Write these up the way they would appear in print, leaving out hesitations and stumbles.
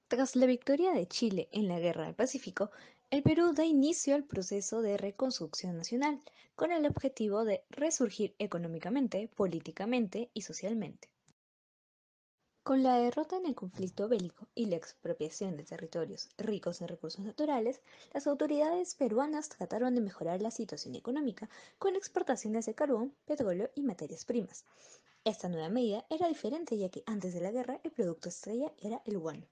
Tras la victoria de Chile en la Guerra del Pacífico, el Perú da inicio al proceso de reconstrucción nacional, con el objetivo de resurgir económicamente, políticamente y socialmente. Con la derrota en el conflicto bélico y la expropiación de territorios ricos en recursos naturales, las autoridades peruanas trataron de mejorar la situación económica con exportaciones de carbón, petróleo y materias primas. Esta nueva medida era diferente ya que antes de la guerra el producto estrella era el guano.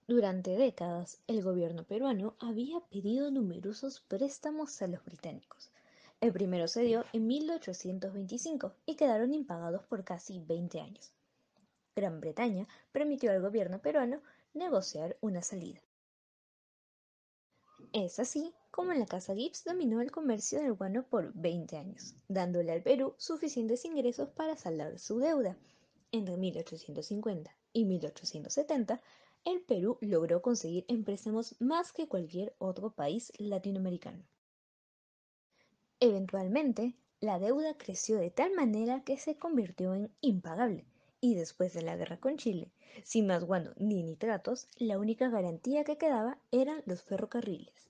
Durante décadas, el gobierno peruano había pedido numerosos préstamos a los británicos. El primero se dio en 1825 y quedaron impagados por casi 20 años. Gran Bretaña permitió al gobierno peruano negociar una salida. Es así como la Casa Gibbs dominó el comercio del guano por 20 años, dándole al Perú suficientes ingresos para saldar su deuda. Entre 1850 y 1870, el Perú logró conseguir en préstamos más que cualquier otro país latinoamericano. Eventualmente, la deuda creció de tal manera que se convirtió en impagable, y después de la guerra con Chile, sin más guano ni nitratos, la única garantía que quedaba eran los ferrocarriles.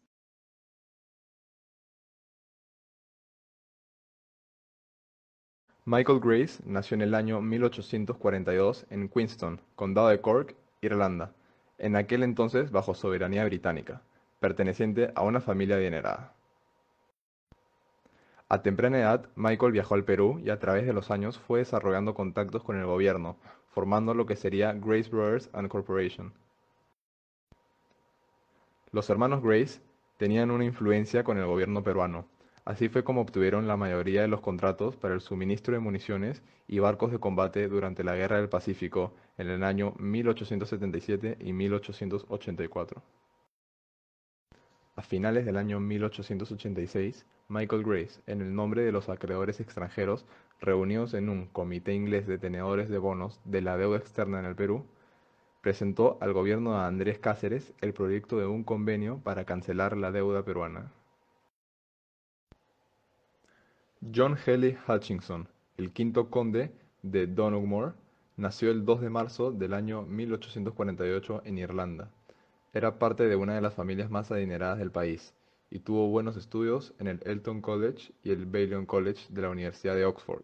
Michael Grace nació en el año 1842 en Queenstown, Condado de Cork, Irlanda, en aquel entonces bajo soberanía británica, perteneciente a una familia adinerada. A temprana edad, Michael viajó al Perú y a través de los años fue desarrollando contactos con el gobierno, formando lo que sería Grace Brothers and Corporation. Los hermanos Grace tenían una influencia con el gobierno peruano. Así fue como obtuvieron la mayoría de los contratos para el suministro de municiones y barcos de combate durante la Guerra del Pacífico en el año 1877 y 1884. A finales del año 1886, Michael Grace, en el nombre de los acreedores extranjeros reunidos en un comité inglés de tenedores de bonos de la deuda externa en el Perú, presentó al gobierno de Andrés Cáceres el proyecto de un convenio para cancelar la deuda peruana. John Hely Hutchinson, el quinto conde de Dohnavur, nació el 2 de marzo del año 1848 en Irlanda. Era parte de una de las familias más adineradas del país y tuvo buenos estudios en el Eton College y el Balliol College de la Universidad de Oxford.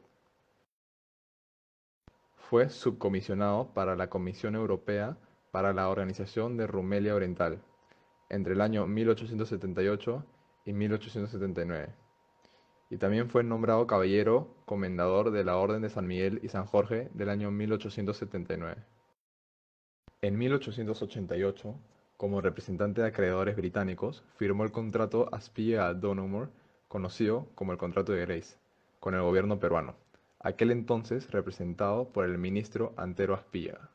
Fue subcomisionado para la Comisión Europea para la Organización de Rumelia Oriental entre el año 1878 y 1879, y también fue nombrado caballero comendador de la Orden de San Miguel y San Jorge del año 1879. En 1888, como representante de acreedores británicos, firmó el contrato Aspilla-Dohnavur, conocido como el Contrato de Grace, con el gobierno peruano, aquel entonces representado por el ministro Antero Aspilla.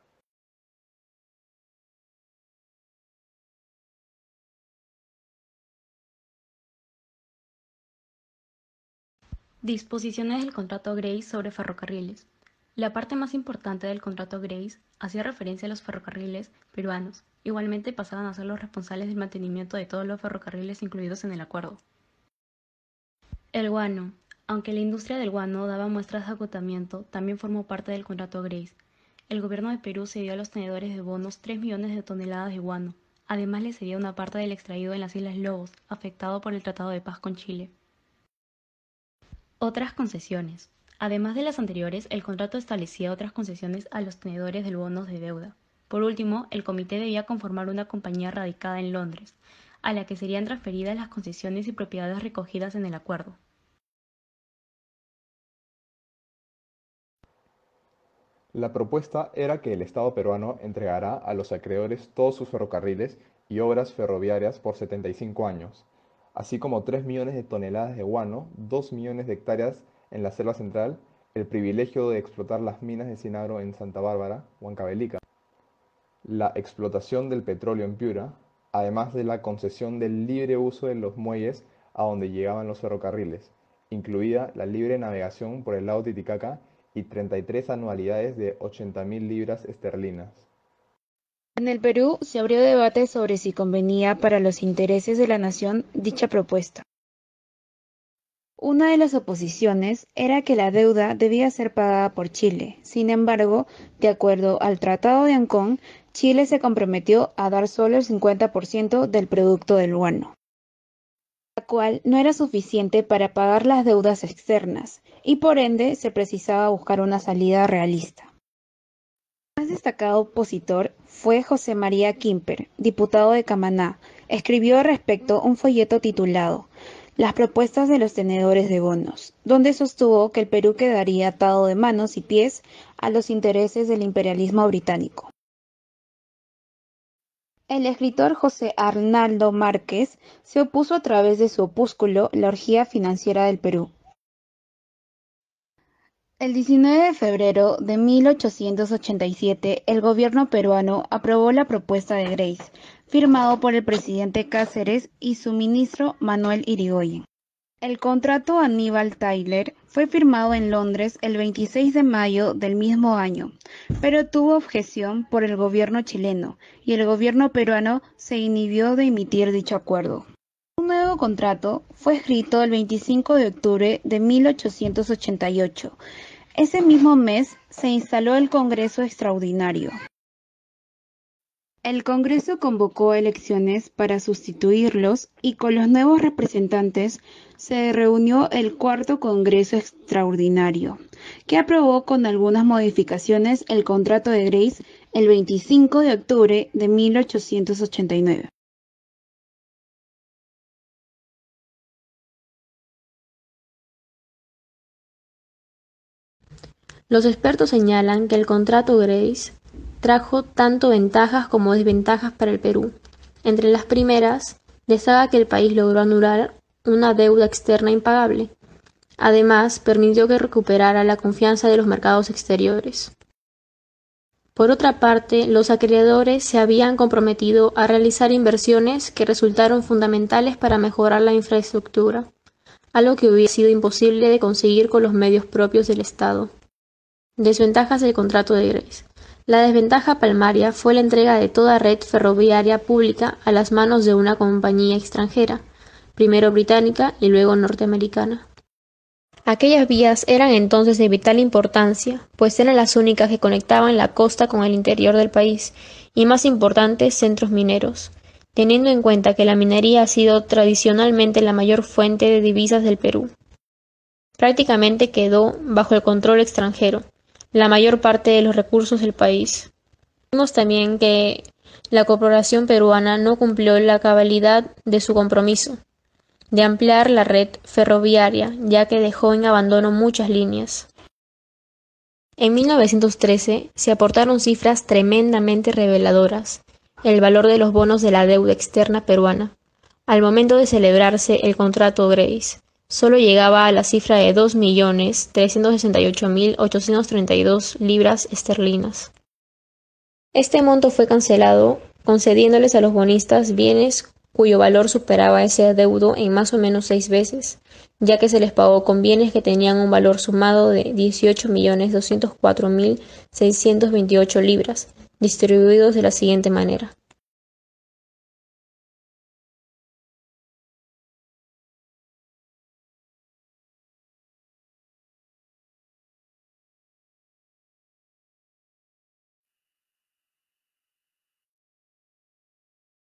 Disposiciones del contrato Grace sobre ferrocarriles. La parte más importante del contrato Grace hacía referencia a los ferrocarriles peruanos. Igualmente pasaban a ser los responsables del mantenimiento de todos los ferrocarriles incluidos en el acuerdo. El guano. Aunque la industria del guano daba muestras de agotamiento, también formó parte del contrato Grace. El gobierno de Perú cedió a los tenedores de bonos 3 millones de toneladas de guano. Además le cedía una parte del extraído en las Islas Lobos, afectado por el Tratado de Paz con Chile. Otras concesiones. Además de las anteriores, el contrato establecía otras concesiones a los tenedores del bonos de deuda. Por último, el comité debía conformar una compañía radicada en Londres, a la que serían transferidas las concesiones y propiedades recogidas en el acuerdo. La propuesta era que el Estado peruano entregará a los acreedores todos sus ferrocarriles y obras ferroviarias por 75 años, así como 3 millones de toneladas de guano, 2 millones de hectáreas en la selva central, el privilegio de explotar las minas de Cinagro en Santa Bárbara, Huancavelica, la explotación del petróleo en Piura, además de la concesión del libre uso de los muelles a donde llegaban los ferrocarriles, incluida la libre navegación por el lago Titicaca y 33 anualidades de 80.000 libras esterlinas. En el Perú se abrió debate sobre si convenía para los intereses de la nación dicha propuesta. Una de las oposiciones era que la deuda debía ser pagada por Chile. Sin embargo, de acuerdo al Tratado de Ancón, Chile se comprometió a dar solo el 50% del producto del guano, la cual no era suficiente para pagar las deudas externas, y por ende se precisaba buscar una salida realista. El más destacado opositor fue José María Quimper, diputado de Camaná. Escribió al respecto un folleto titulado Las propuestas de los tenedores de bonos, donde sostuvo que el Perú quedaría atado de manos y pies a los intereses del imperialismo británico. El escritor José Arnaldo Márquez se opuso a través de su opúsculo La orgía financiera del Perú. El 19 de febrero de 1887, el gobierno peruano aprobó la propuesta de Grace, firmado por el presidente Cáceres y su ministro Manuel Irigoyen. El contrato Aníbal Tyler fue firmado en Londres el 26 de mayo del mismo año, pero tuvo objeción por el gobierno chileno y el gobierno peruano se inhibió de emitir dicho acuerdo. Un nuevo contrato fue escrito el 25 de octubre de 1888. Ese mismo mes se instaló el Congreso Extraordinario. El Congreso convocó elecciones para sustituirlos y con los nuevos representantes se reunió el Cuarto Congreso Extraordinario, que aprobó con algunas modificaciones el contrato de Grace el 25 de octubre de 1889. Los expertos señalan que el contrato Grace trajo tanto ventajas como desventajas para el Perú. Entre las primeras, destaca que el país logró anular una deuda externa impagable. Además, permitió que recuperara la confianza de los mercados exteriores. Por otra parte, los acreedores se habían comprometido a realizar inversiones que resultaron fundamentales para mejorar la infraestructura, algo que hubiera sido imposible de conseguir con los medios propios del Estado. Desventajas del contrato de Grace. La desventaja palmaria fue la entrega de toda red ferroviaria pública a las manos de una compañía extranjera, primero británica y luego norteamericana. Aquellas vías eran entonces de vital importancia, pues eran las únicas que conectaban la costa con el interior del país y más importantes centros mineros, teniendo en cuenta que la minería ha sido tradicionalmente la mayor fuente de divisas del Perú. Prácticamente quedó bajo el control extranjero la mayor parte de los recursos del país. Vimos también que la corporación peruana no cumplió la cabalidad de su compromiso de ampliar la red ferroviaria, ya que dejó en abandono muchas líneas. En 1913 se aportaron cifras tremendamente reveladoras: el valor de los bonos de la deuda externa peruana, al momento de celebrarse el contrato Grace, solo llegaba a la cifra de 2.368.832 libras esterlinas. Este monto fue cancelado, concediéndoles a los bonistas bienes cuyo valor superaba ese adeudo en más o menos 6 veces, ya que se les pagó con bienes que tenían un valor sumado de 18.204.628 libras, distribuidos de la siguiente manera: